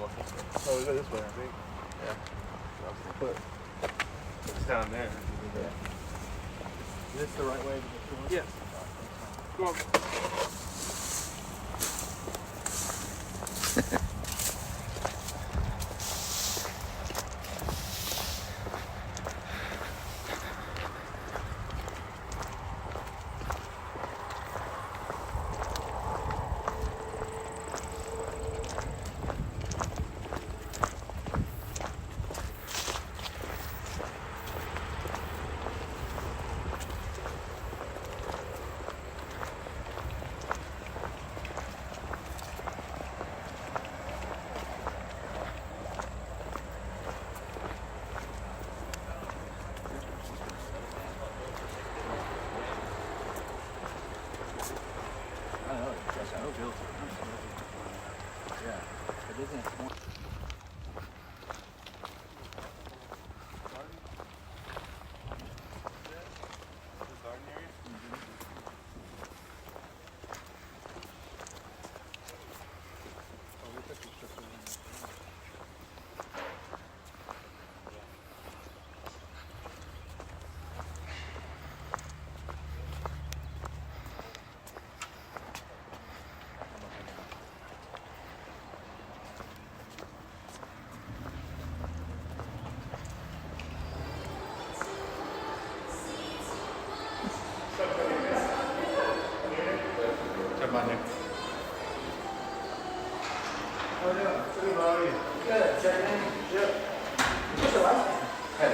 Oh, we go this way, I think. Yeah. I was gonna put it's down there. Yeah. Is this the right way to get to it? Yes. Come on. Monday. How are you doing? Good, how are you? Good. Check in? Yep. What's your last name? Hey.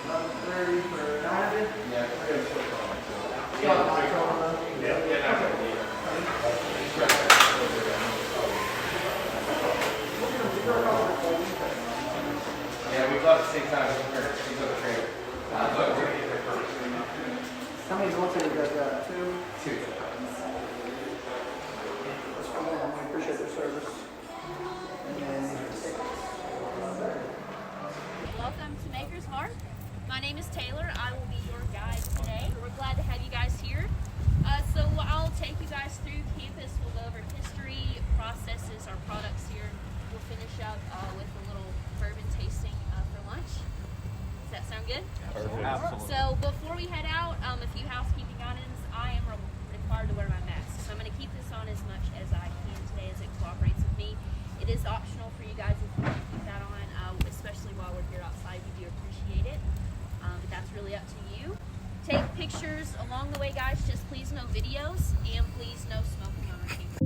11:30 for 900? Yeah, we're going to switch on it. You got my phone? Yeah, yeah, we bought at the same time. She's on the trailer. How many military you guys got? Two. That's fine. I appreciate their service. Welcome to Maker's Mark. My name is Taylor. I will be your guide today. We're glad to have you guys here. So I'll take you guys through campus. We'll go over history, processes, our products here. We'll finish up with a little bourbon tasting for lunch. Does that sound good? Absolutely. So before we head out, a few housekeeping items. I am required to wear my mask, so I'm going to keep this on as much as I can today as it cooperates with me. It is optional for you guys if you want to keep that on, especially while we're here outside. We do appreciate it, but that's really up to you. Take pictures along the way, guys. Just please no videos, and please no smoking on our campus.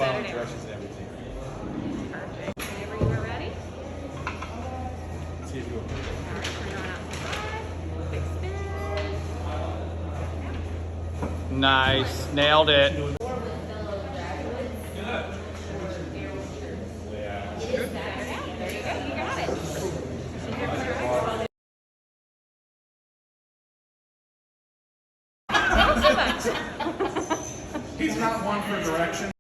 following directions and everything. Perfect. Whenever you are ready. See if you want. All right, turn it on out to 5. Quick spin. Nice. Nailed it. There you go. You got it. Thanks so much. He's not one for direction.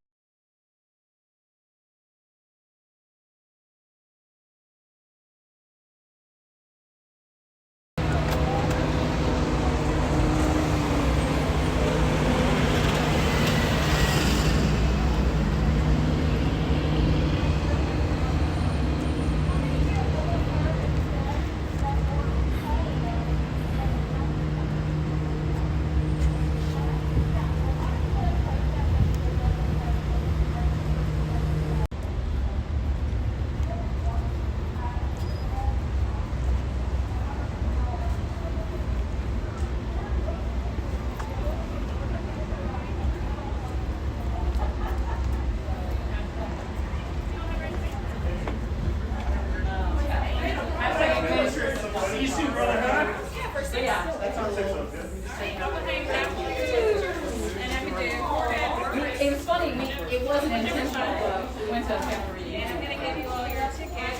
It was funny, it wasn't intentional, but we went to a family reunion. I'm going to give you all your tickets.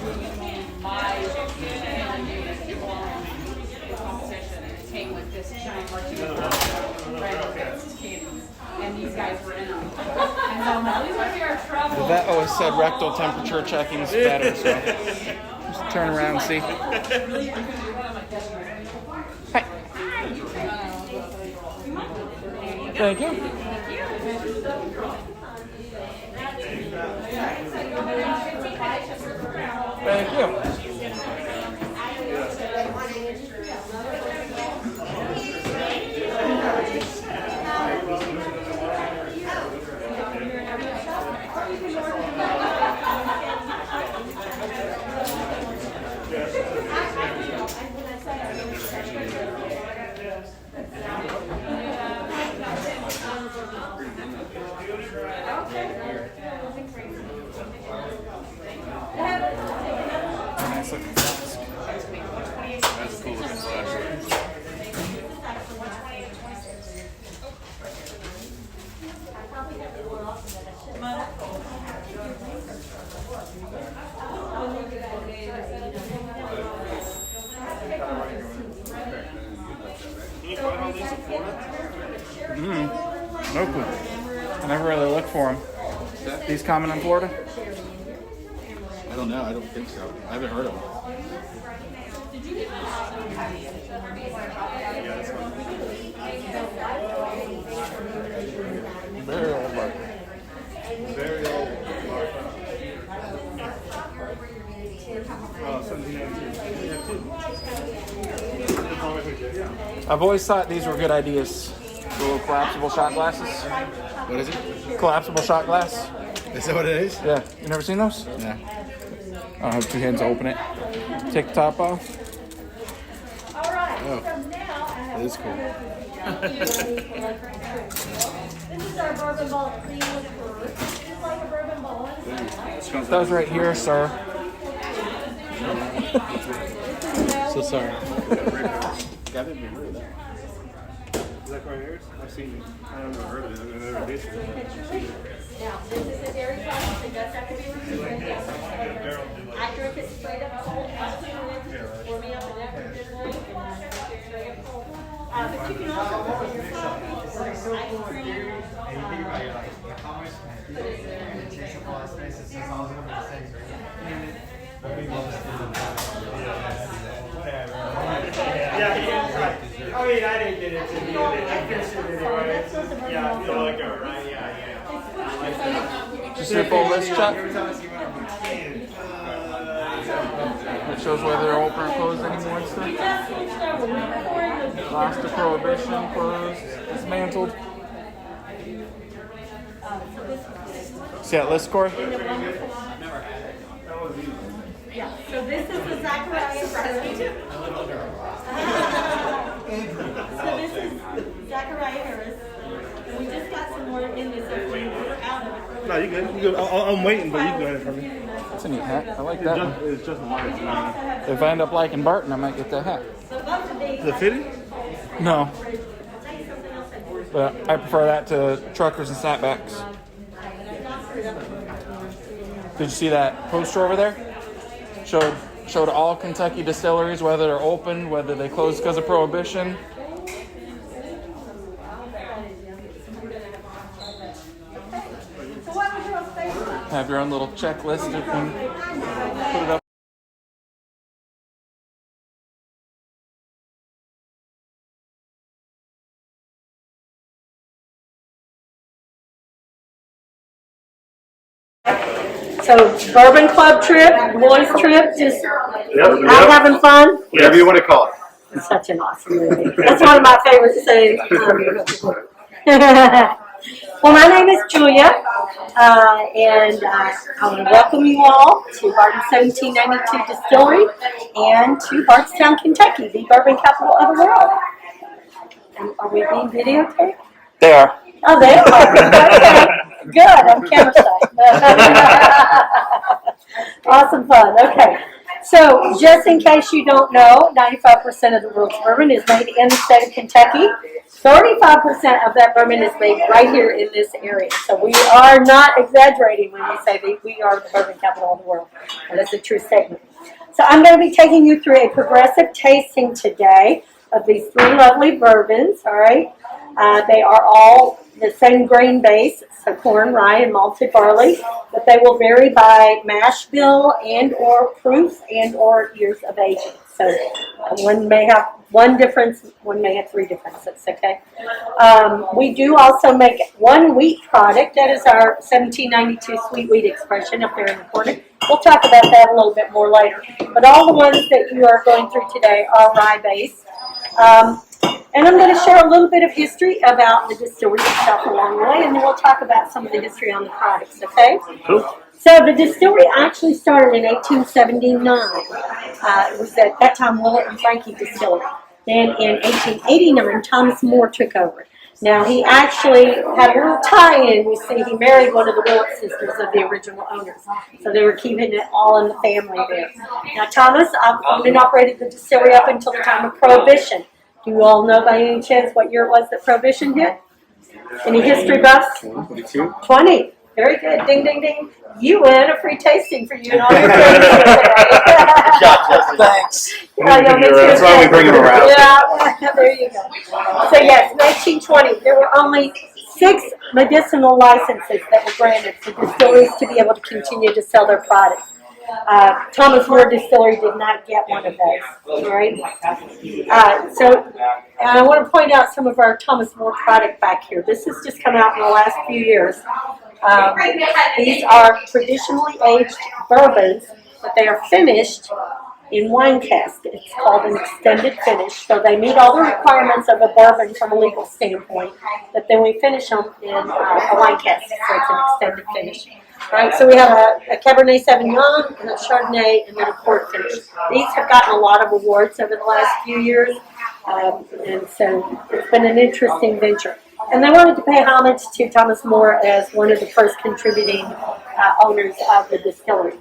My family unit belonged to the competition, and it came with this giant marching candies, and these guys were in them. And so I'm like, these are your trouble. The vet always said rectal temperature checking is better, so just turn around and see. Hi. Thank you. Thank you. Nice looking flask. That's a cool looking flash. No clue. I never really look for them. These common in Florida? I don't know. I don't think so. I haven't heard of them. Very old Barton. Very old. Oh, 1792. I've always thought these were good ideas. The little collapsible shot glasses. What is it? Collapsible shot glass. Is that what it is? Yeah. You never seen those? Yeah. I'll have 2 hands to open it. Take the top off. Oh. That is cool. This is our bourbon ball cream liqueur. This is like a bourbon ball. Those right here, sir. So sorry. Is that right here? I've seen it. I've never heard of it. I've never tasted it. Now, this is a dairy product. It does have to be refrigerated. I drink it straight up cold. Pour me up an extra drink and straight up cold. But you can also put in your coffee or ice cream. I mean, I didn't get into it. I finished it anyway. Yeah, I feel like all right. Yeah. Just your full list, Chuck. Every time I see one, I'm like, man. It shows whether they're open or closed anymore and stuff. Last of Prohibition, closed, dismantled. See that list, Corey? Yeah, so this is the Zachariah. So this is Zachariah Harris. And we just got some more in this afternoon. We're out of it. No, you good. You good. I'm waiting, but you can go ahead for me. That's a neat hat. I like that one. It's just mine. If I end up liking Barton, I might get that hat. The fitting? No. But I prefer that to truckers and snapbacks. Did you see that poster over there? Showed all Kentucky distilleries, whether they're open, whether they closed because of prohibition. Have your own little checklist and put it up. So bourbon club trip, boys trip, just out having fun. Whatever you want to call it. It's such an awesome movie. That's one of my favorite things. Well, my name is Julia, and I want to welcome you all to Barton 1792 Distillery and to Bardstown, Kentucky, the bourbon capital of the world. And are we being videotaped? They are. Oh, they are. Okay. Good. I'm camera shy. Awesome fun. Okay. So, just in case you don't know, 95% of the world's bourbon is made in the state of Kentucky. 35% of that bourbon is made right here in this area. So we are not exaggerating when we say that we are the bourbon capital of the world. And that's a true statement. So I'm going to be taking you through a progressive tasting today of these three lovely bourbons, all right? They are all the same grain base, so corn, rye, and malted barley, but they will vary by mash bill and or proof and or years of aging. So one may have one difference, one may have three differences, okay? We do also make one wheat product. That is our 1792 sweet wheat expression up there in the corner. We'll talk about that a little bit more later. But all the ones that you are going through today are rye-based. And I'm going to share a little bit of history about the distillery itself along the way, and then we'll talk about some of the history on the products, okay? Cool. So the distillery actually started in 1879. It was at that time Willett and Frankie Distillery. Then in 1889, Thomas Moore took over. Now he actually had a little tie-in. You see, he married one of the Willett sisters of the original owners. So they were keeping it all in the family there. Now Thomas owned and operated the distillery up until the time of Prohibition. Do you all know by any chance what year it was that Prohibition hit? Any history buffs? 22. 20. Very good. Ding, ding, ding. You win a free tasting for you and all your friends today. Thanks. That's why we bring him around. Yeah, there you go. So yes, 1920, there were only 6 medicinal licenses that were granted for distilleries to be able to continue to sell their products. Thomas Moore Distillery did not get one of those, all right? And I want to point out some of our Thomas Moore product back here. This has just come out in the last few years. These are traditionally aged bourbons, but they are finished in wine cask. It's called an extended finish, so they meet all the requirements of a bourbon from a legal standpoint, but then we finish them in a wine cask, so it's an extended finish. Right, so we have a Cabernet Sauvignon, and a Chardonnay, and then a port finish. These have gotten a lot of awards over the last few years, and so it's been an interesting venture. And they wanted to pay homage to Thomas Moore as one of the first contributing owners of the distillery.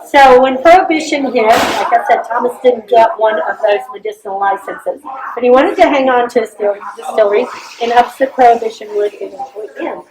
So when Prohibition hit, like I said, Thomas didn't get one of those medicinal licenses, but he wanted to hang on to his distillery in hopes that Prohibition would eventually end.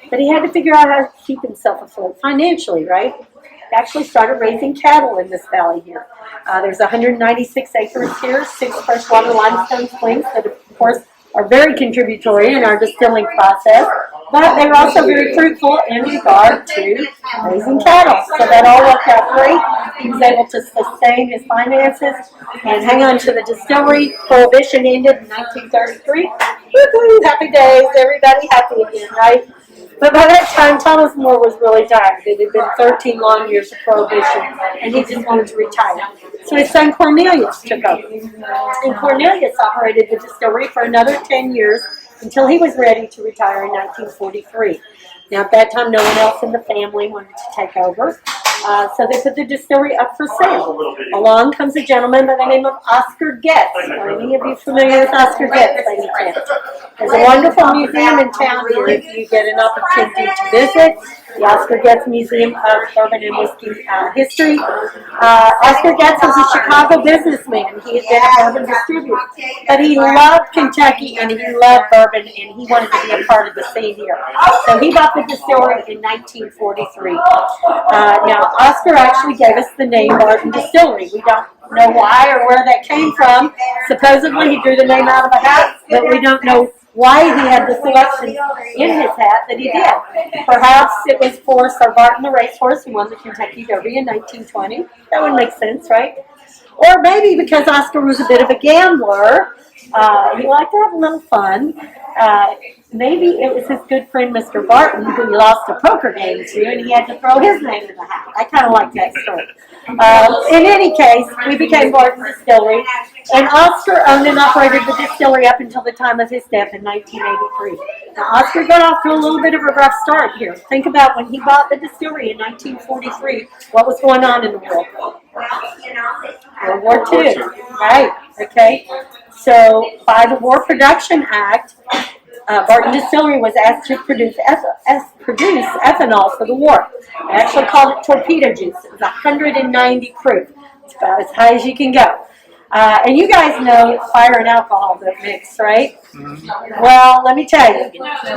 But he had to figure out how to keep himself afloat financially, right? He actually started raising cattle in this valley here. There's 196 acres here, 6 freshwater limestone springs that, of course, are very contributory in our distilling process. But they were also very fruitful in regard to raising cattle. So that all worked out great. He was able to sustain his finances and hang on to the distillery. Prohibition ended in 1933. Woo-hoo, happy days, everybody happy again, right? But by that time, Thomas Moore was really tired. It had been 13 long years of Prohibition, and he just wanted to retire. So his son Cornelius took over. And Cornelius operated the distillery for another 10 years until he was ready to retire in 1943. Now, at that time, no one else in the family wanted to take over. So they put the distillery up for sale. Along comes a gentleman by the name of Oscar Getz. Are any of you familiar with Oscar Getz by any chance? There's a wonderful museum in town here if you get an opportunity to visit. the Oscar Getz Museum of Bourbon and Whiskey History. Oscar Getz was a Chicago businessman. He had been a bourbon distributor, but he loved Kentucky and he loved bourbon, and he wanted to be a part of the scene here. So he bought the distillery in 1943. Now, Oscar actually gave us the name Barton Distillery. We don't know why or where that came from. Supposedly he drew the name out of a hat, but we don't know why he had the selection in his hat that he did. Perhaps it was for Sir Barton the racehorse who won the Kentucky Derby in 1920. That would make sense, right? Or maybe because Oscar was a bit of a gambler, he liked to have a little fun. Maybe it was his good friend Mr. Barton who he lost a poker game to, and he had to throw his name in the hat. I kind of like that story. In any case, we became Barton Distillery, and Oscar owned and operated the distillery up until the time of his death in 1983. Now, Oscar got off to a little bit of a rough start here. Think about when he bought the distillery in 1943, what was going on in the world? World War II, right? Okay. So, by the War Production Act, Barton Distillery was asked to produce ethanol for the war. They actually called it torpedo juice. It was 190 proof. It's about as high as you can go. And you guys know fire and alcohol don't mix, right? Mm-hmm. Well, let me tell you,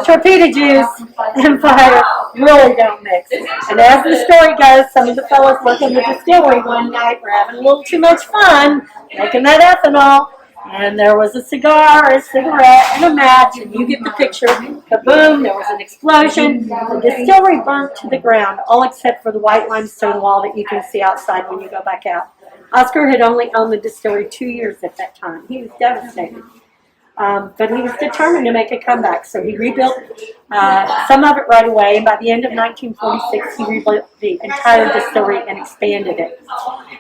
torpedo juice and fire really don't mix. And as the story goes, some of the fellows working the distillery one night were having a little too much fun making that ethanol. And there was a cigar, a cigarette, and a match, and you get the picture. Kaboom, there was an explosion. The distillery burnt to the ground, all except for the white limestone wall that you can see outside when you go back out. Oscar had only owned the distillery 2 years at that time. He was devastated. But he was determined to make a comeback, so he rebuilt some of it right away, and by the end of 1946, he rebuilt the entire distillery and expanded it.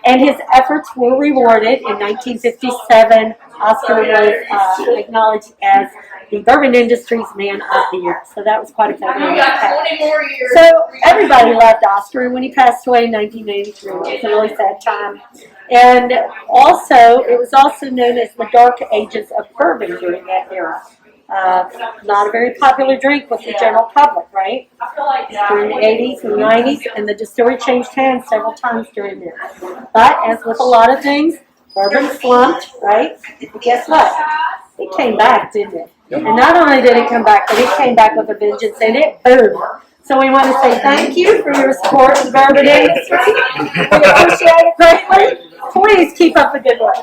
And his efforts were rewarded. In 1957, Oscar was acknowledged as the bourbon industry's man of the year, so that was quite a fabulous fact. So everybody loved Oscar, and when he passed away in 1983, it was a really sad time. And also, it was also known as the dark ages of bourbon during that era. Not a very popular drink with the general public, right? During the 80s and 90s, and the distillery changed hands several times during there. But as with a lot of things, bourbon slumped, right? But guess what? It came back, didn't it? And not only did it come back, but it came back with a vengeance, and it boomed. So we want to say thank you for your support of the bourbon industry. We appreciate it greatly. Please keep up the good work.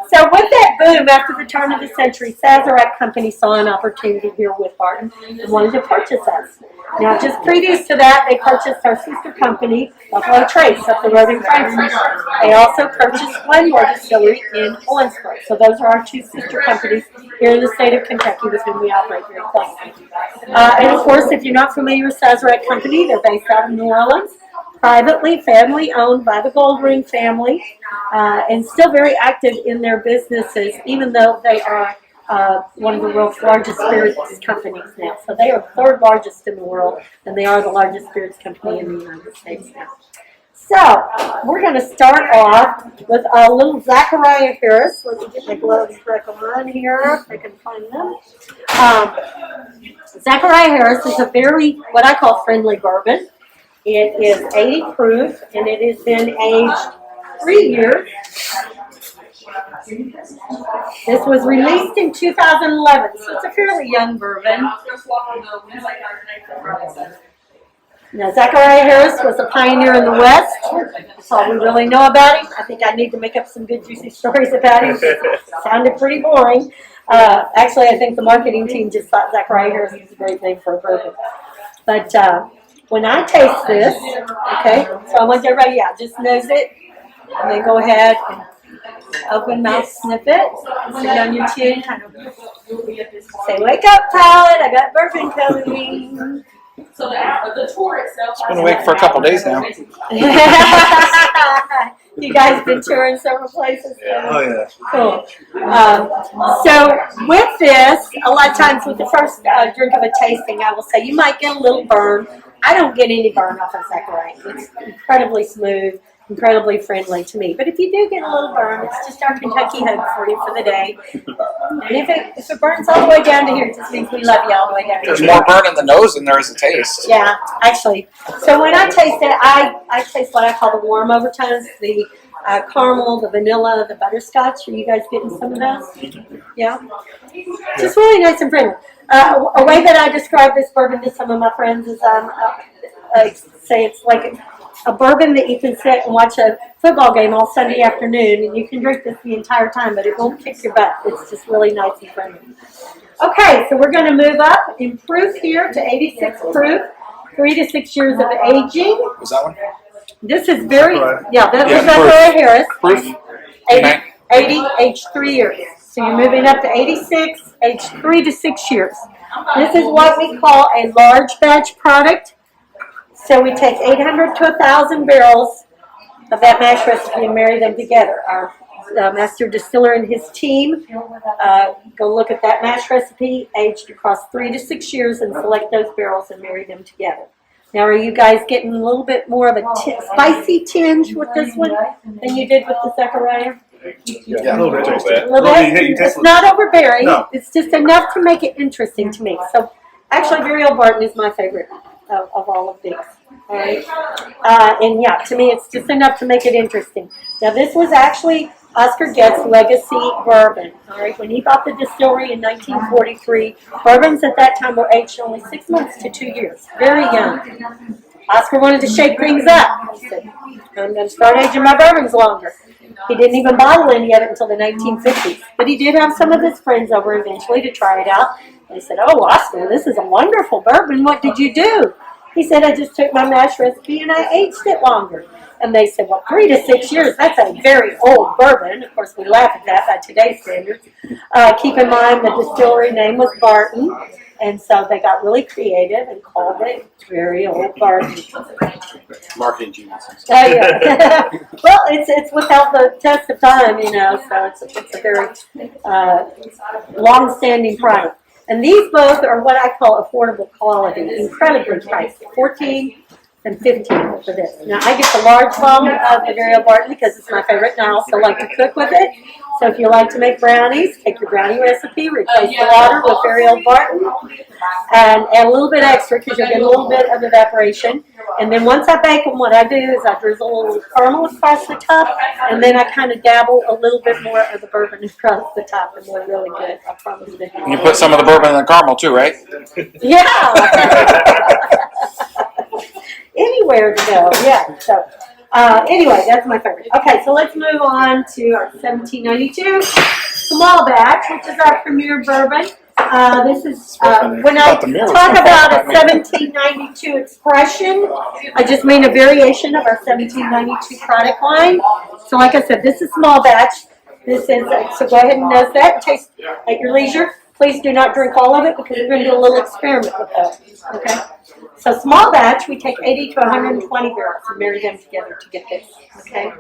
So with that boom after the turn of the century, Sazerac Company saw an opportunity here with Barton and wanted to purchase us. Now, just previous to that, they purchased our sister company, Buffalo Trace, up the road in Frankfort. They also purchased Glenmore Distillery in Owensboro. So those are our two sister companies here in the state of Kentucky with whom we operate very closely. And of course, if you're not familiar with Sazerac Company, they're based out of New Orleans. Privately, family owned by the Goldring family, and still very active in their businesses, even though they are one of the world's largest spirits companies now. So they are third largest in the world, and they are the largest spirits company in the United States now. So we're going to start off with a little Zachariah Harris. Let me get my gloves back on here if I can find them. Zachariah Harris is a very, what I call friendly bourbon. It is 80 proof, and it has been aged 3 years. This was released in 2011, so it's a fairly young bourbon. Now, Zachariah Harris was a pioneer in the West. That's all we really know about him. I think I need to make up some good, juicy stories about him. It sounded pretty boring. Actually, I think the marketing team just thought Zachariah Harris was a great name for a bourbon. But when I taste this, okay, so I want everybody, just nose it, and then go ahead and open mouth sniff it, sit on your chin, kind of say, wake up, palate, I got bourbon coming. So the tour itself. It's been awake for a couple days now. You guys been touring several places? Yeah. Oh, yeah. Cool. So with this, a lot of times with the first drink of a tasting, I will say you might get a little burn. I don't get any burn off of Zachariah. It's incredibly smooth. incredibly friendly to me. But if you do get a little burn, it's just our Kentucky hug for you for the day. And if it burns all the way down to here, it just means we love you all the way down to There's here. more burn in the nose than there is a taste. Yeah, actually. So when I taste it, I taste what I call the warm overtones, the caramel, the vanilla, the butterscotch. Are you guys getting some of those? Yeah? Just really nice and friendly. A way that I describe this bourbon to some of my friends is say it's like a bourbon that you can sit and watch a football game all Sunday afternoon, and you can drink this the entire time, but it won't kick your butt. It's just really nice and friendly. Okay, so we're going to move up in proof here to 86 proof, 3 to 6 years of aging. Was that one? This is very, yeah, that Yeah, was Zachariah Harris. Proof? 80, age 3 years. So you're moving up to 86, age 3 to 6 years. This is what we call a large batch product. So we take 800 to 1,000 barrels of that mash recipe and marry them together. Our master distiller and his team go look at that mash recipe, aged across 3 to 6 years, and select those barrels and marry them together. Now, are you guys getting a little bit more of a spicy tinge with this one than you did with the Zachariah? Yeah, A little bit. A little bit? It's not overbearing. No. It's just enough to make it interesting to me. So, actually, Burial Barton is my favorite of all of these. All right, and yeah, to me, it's just enough to make it interesting. Now, this was actually Oscar Getz' legacy bourbon. All right, when he bought the distillery in 1943, bourbons at that time were aged only 6 months to 2 years, very young. Oscar wanted to shake things up. He said, "I'm going to start aging my bourbons longer." He didn't even bottle any of it until the 1950s, but he did have some of his friends over eventually to try it out. They said, "Oh, Oscar, this is a wonderful bourbon. What did you do?" He said, "I just took my mash recipe and I aged it longer." And they said, "Well, 3 to 6 years, that's a very old bourbon." Of course, we laugh at that by today's standards. Keep in mind the distillery name was Barton, and so they got really creative and called it Very Old Barton. Marketing geniuses. Yeah. Well, it's without the test of time, so it's a very long-standing product. And these both are what I call affordable quality, incredibly priced, 14 and 15 for this. Now, I get the large volume of the Very Old Barton because it's my favorite, and I also like to cook with it. So if you like to make brownies, take your brownie recipe, replace the water with Very Old Barton, and add a little bit extra because you'll get a little bit of evaporation. And then once I bake them, what I do is I drizzle a little caramel across the top, and then I kind of dabble a little bit more of the bourbon across the top, and they're really good. I promise you. And you put some of the bourbon in the caramel too, right? Yeah. Anywhere to go, yeah. So, anyway, that's my favorite. Okay, so let's move on to our 1792 small batch, which is our premier bourbon. This is when I talk about a 1792 expression, I just mean a variation of our 1792 product line. So, like I said, this is small batch. This is so go ahead and nose that and taste at your leisure. Please do not drink all of it because we're going to do a little experiment with that. Okay. So small batch, we take 80 to 120 barrels and marry them together to get this. Okay.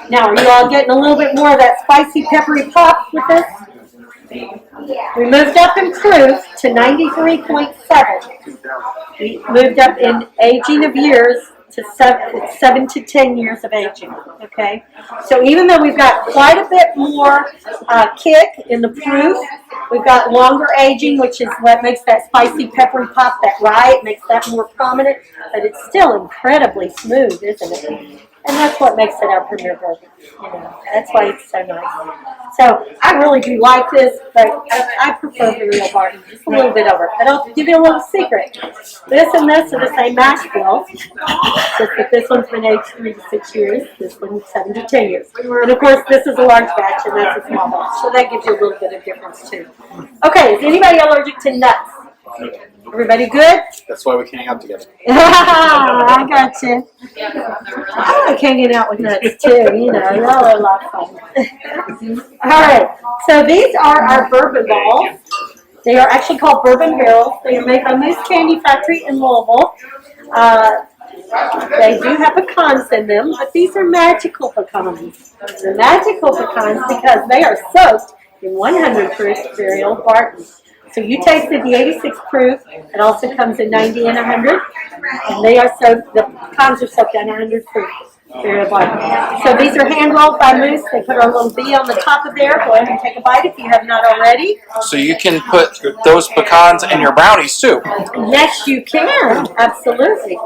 Now, are you all getting a little bit more of that spicy, peppery pop with this? We moved up in proof to 93.7. We moved up in aging of years to 7 to 10 years of aging. Okay. So even though we've got quite a bit more kick in the proof, we've got longer aging, which is what makes that spicy, peppery pop, that rye. It makes that more prominent, but it's still incredibly smooth, isn't it? And that's what makes it our premier bourbon. That's why it's so nice. So I really do like this, but I prefer the Real Barton just a little bit over. But I'll give you a little secret. This and this are the same mash bill, just that this one's been aged 3 to 6 years. This one's 7 to 10 years. And of course, this is a large batch, and that's a small batch. So that gives you a little bit of difference too. Okay, is anybody allergic to nuts? Everybody good? That's why we can hang out together. I got you. I like hanging out with nuts too. Y'all are a lot of fun. All right. So these are our bourbon balls. They are actually called bourbon barrels. They are made by Moose Candy Factory in Louisville. They do have pecans in them, but these are magical pecans. They're magical pecans because they are soaked in 100 proof Very Old Barton. So you tasted the 86 proof. It also comes in 90 and 100. And they are soaked, the pecans are soaked in 100 proof. Very black. So these are hand rolled by Moose. They put our little bee on the top of there. Go ahead and take a bite if you have not already. So you can put those pecans in your brownies too. Yes, you can. Absolutely.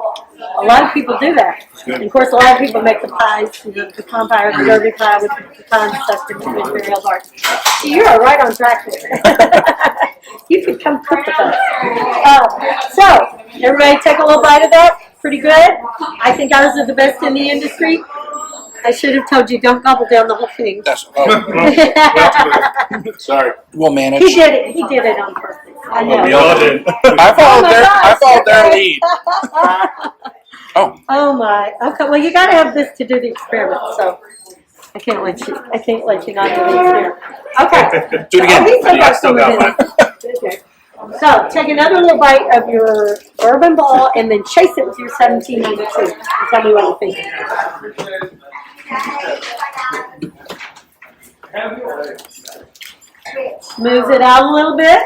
A lot of people do that. And of course, a lot of people make the pies, the pecan pie or the derby pie with the pecans stuffed in between cereal bars. So you are right on track there. You could come cook with us. So, everybody take a little bite of that. Pretty good. I think ours are the best in the industry. I should have told you, don't gobble down the whole thing. Sorry. We'll manage. He did it. He did it on purpose. I know. We all did. I followed their lead. Oh my. Okay. Well, you got to have this to do the experiment. So I can't let you not do the experiment. Okay. Do it again. He said I still got one. Okay. So take another little bite of your bourbon ball and then chase it with your 1792. Tell me what you think. Smooth it out a little bit.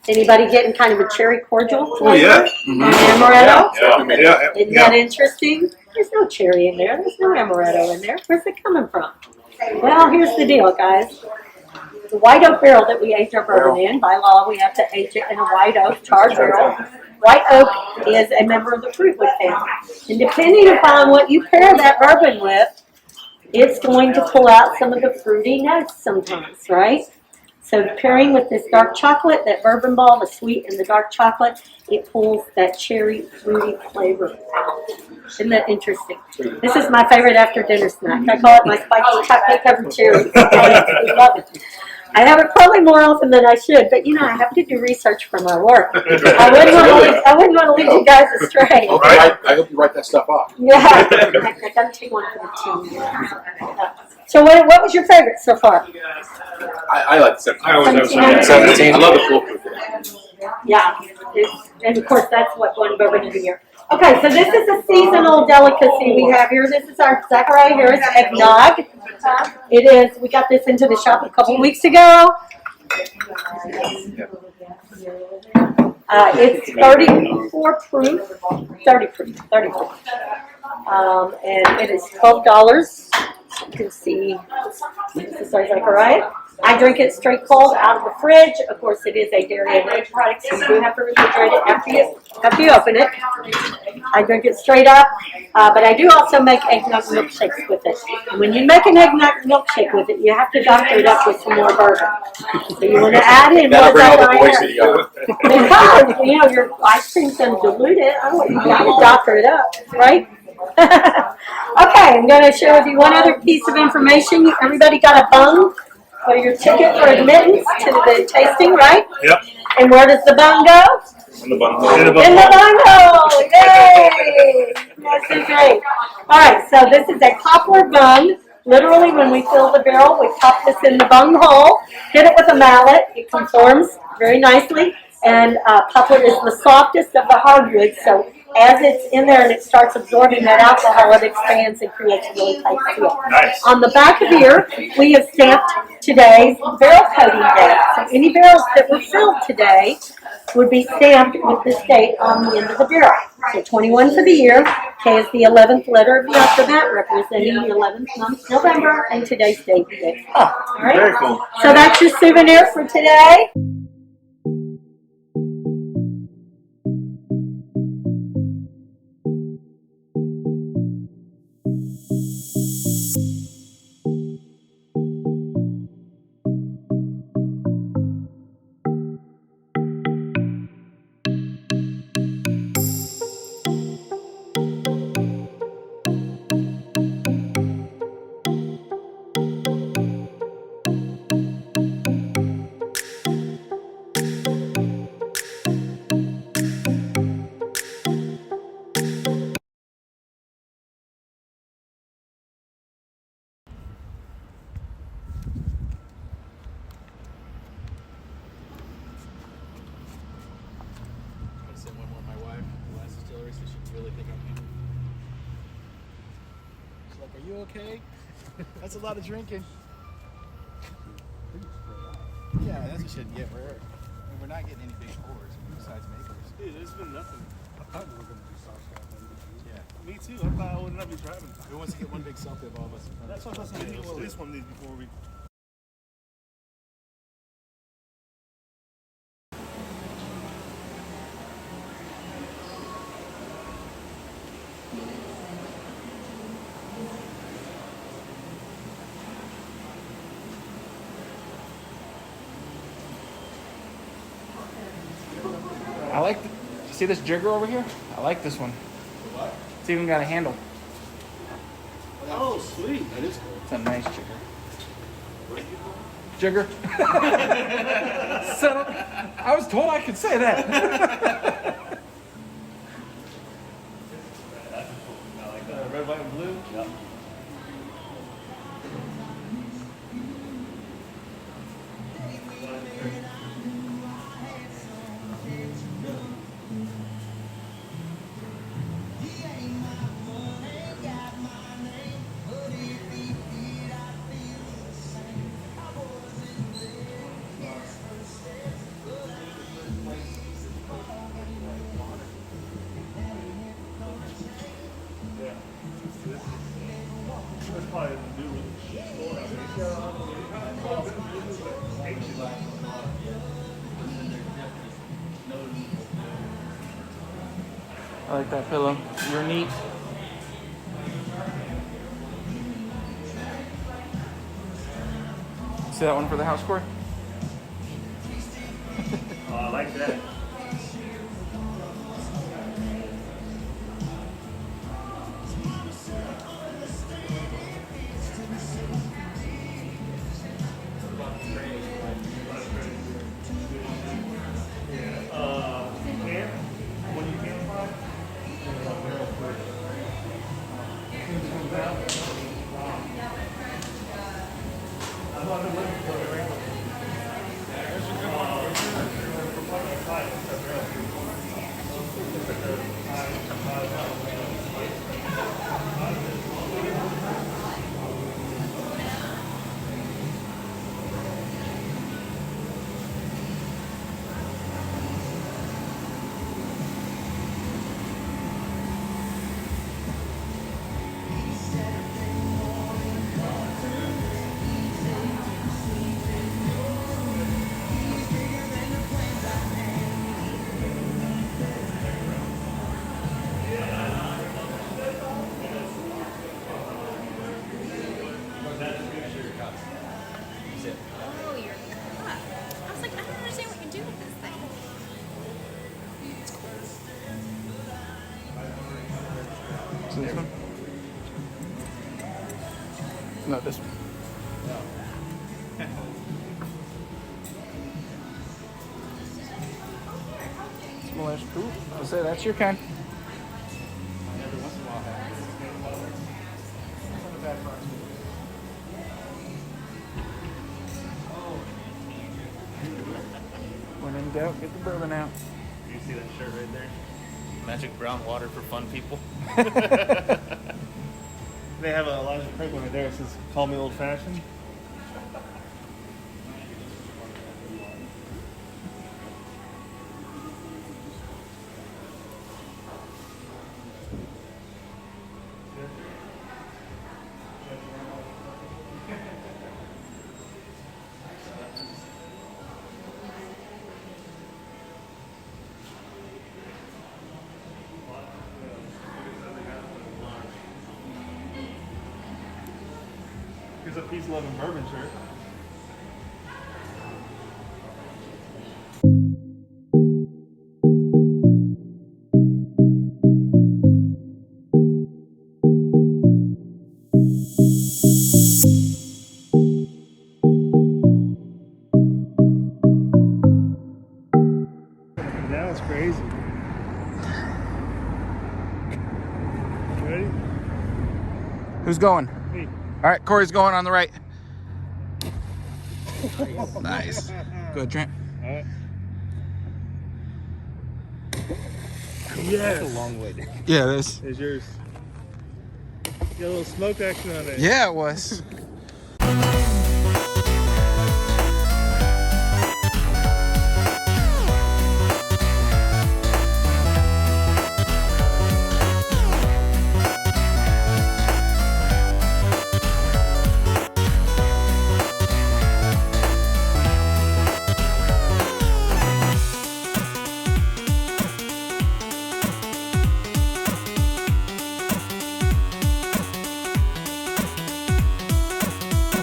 Anybody getting kind of a cherry cordial flavor? Oh, yeah. Amaretto? Yeah. Isn't that interesting? There's no cherry in there. There's no amaretto in there. Where's it coming from? Well, here's the deal, guys. The white oak barrel that we age our bourbon in, by law, we have to age it in a white oak charred barrel. White oak is a member of the fruitwood family. And depending upon what you pair that bourbon with, it's going to pull out some of the fruity notes sometimes, right? So pairing with this dark chocolate, that bourbon ball, the sweet and the dark chocolate, it pulls that cherry fruity flavor out. Isn't that interesting? This is my favorite after dinner snack. I call it my spicy chocolate covered cherry. I love it. I have it probably more often than I should, but I have to do research for my work. I wouldn't want to lead you guys astray. Right. I hope you write that stuff off. Yeah, I gotta take one for the team. So what was your favorite so far? I like the 17. I always have 17. I love the foolproof. Yeah, and of course that's what one bourbon of the year. Okay, so this is a seasonal delicacy we have here. This is our Zachariah Harris eggnog. It is. We got this into the shop a couple weeks ago. It's 34 proof, 30 proof. And it is $12. You can see this is our Zachariah. I drink it straight cold out of the fridge. Of course, it is a dairy and egg product, so you do have to refrigerate it after you open it. I drink it straight up, but I do also make eggnog milkshakes with it. And when you make an eggnog milkshake with it, you have to doctor it up with some more bourbon. So you want to add in That'll bring all the Zachariah. boys that you got. Because, your ice cream's going to dilute it. I want you to doctor it up, right? Okay, I'm going to share with you one other piece of information. Everybody got a bung for your ticket for admittance to the tasting, right? Yep. And where does the bung go? In the bun. In the bung hole! Yay! This is great. All right, so this is a poplar bung. Literally, when we fill the barrel, we pop this in the bung hole, hit it with a mallet. It conforms very nicely. And poplar is the softest of the hardwoods, so as it's in there and it starts absorbing that alcohol, it expands and creates a really tight seal. Nice. On the back of here, we have stamped today's barrel coating date. So any barrels that were filled today would be stamped with this date on the end of the barrel. So 21 for the year. K is the 11th letter of the alphabet, representing the 11th month, November, and today's date. All right. Very cool. So that's your souvenir for today. You okay? That's a lot of drinking. Yeah, that's what you should get. We're not getting any big pours besides makers. Dude, there's been nothing. I thought we were going to do soft stuff. Yeah. Me too. I thought I would not be driving. Who wants to get one big selfie of all of us? That's what I was saying. At least one of these before we. I like. See this jigger over here? I like this one. What? It's even got a handle. Oh, sweet. That is cool. It's a nice jigger. What did you call Jigger. Settle. I was told I could say that. Red, white, and blue? Yep. That's probably the new I like that pillow. You're neat. See that one for the house core? Oh, I like that. Oh, you're up. I was like, I don't understand what you do with this thing. So this one? No, this one. Smallish. Ooh, I'll say that's your kind. Every once in a while happens. When in doubt, get the bourbon out. You see that shirt right there? Magic brown water for fun people. They have a Elijah Craig one right there. It says, "Call me old fashioned." Here's a Peace, Love, and Bourbon shirt. That was crazy. You ready? Who's going? Me. All right, Corey's going on the right. Nice. Good, Trent. All right. Yes. That's a long way. Yeah, it is. Is yours. Got a little smoke action on it. Yeah, it was.